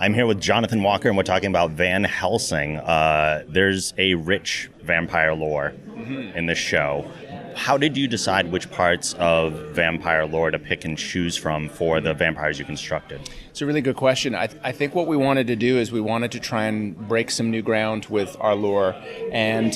I'm here with Jonathan Walker, and we're talking about Van Helsing. There's a rich vampire lore in this show. How did you decide which parts of vampire lore to pick and choose from for the vampires you constructed? It's a really good question. I think what we wanted to do is we wanted to try and break some new ground with our lore and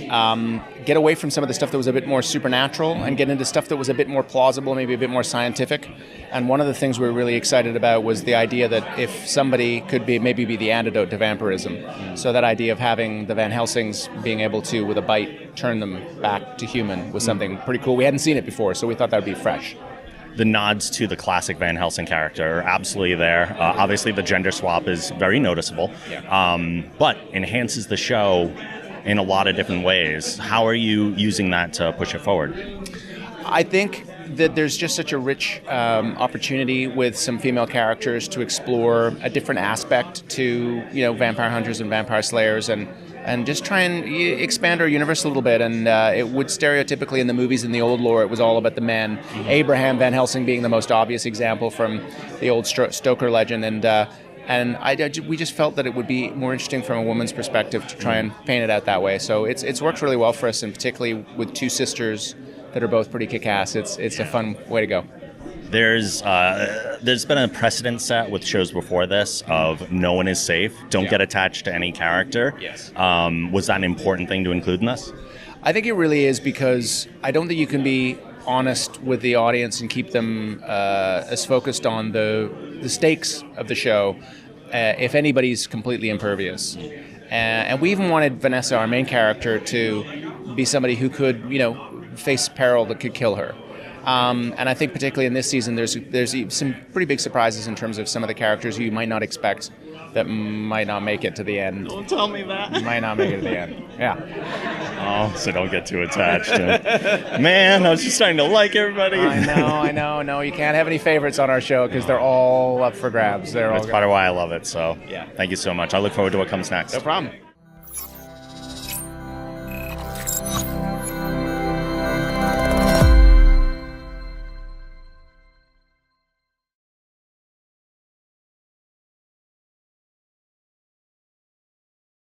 get away from some of the stuff that was a bit more supernatural and get into stuff that was a bit more plausible, maybe a bit more scientific. And one of the things we were really excited about was the idea that if somebody could maybe be the antidote to vampirism. So that idea of having the Van Helsings being able to, with a bite, turn them back to human was something pretty cool. We hadn't seen it before, so we thought that would be fresh. The nods to the classic Van Helsing character are absolutely there. Obviously, the gender swap is very noticeable, but enhances the show in a lot of different ways. How are you using that to push it forward? I think that there's just such a rich opportunity with some female characters to explore a different aspect to, vampire hunters and vampire slayers, and just try and expand our universe a little bit. And it would stereotypically in the movies in the old lore, it was all about the men. Abraham Van Helsing being the most obvious example from the old Stoker legend. And we just felt that it would be more interesting from a woman's perspective to try and paint it out that way. So it's worked really well for us, and particularly with two sisters that are both pretty kick-ass. It's a fun way to go. There's been a precedent set with shows before this of no one is safe, don't get attached to any character. Yes. Was that an important thing to include in this? I think it really is, because I don't think you can be honest with the audience and keep them as focused on the stakes of the show if anybody's completely impervious. And we even wanted Vanessa, our main character, to be somebody who could, face peril that could kill her. And I think particularly in this season, there's some pretty big surprises in terms of some of the characters who you might not expect that might not make it to the end. Don't tell me that. Might not make it to the end. Yeah. Oh, so don't get too attached. Man, I was just starting to like everybody. I know. No, you can't have any favorites on our show because they're all up for grabs. That's part of why I love it. So yeah. Thank you so much. I look forward to what comes next. No problem.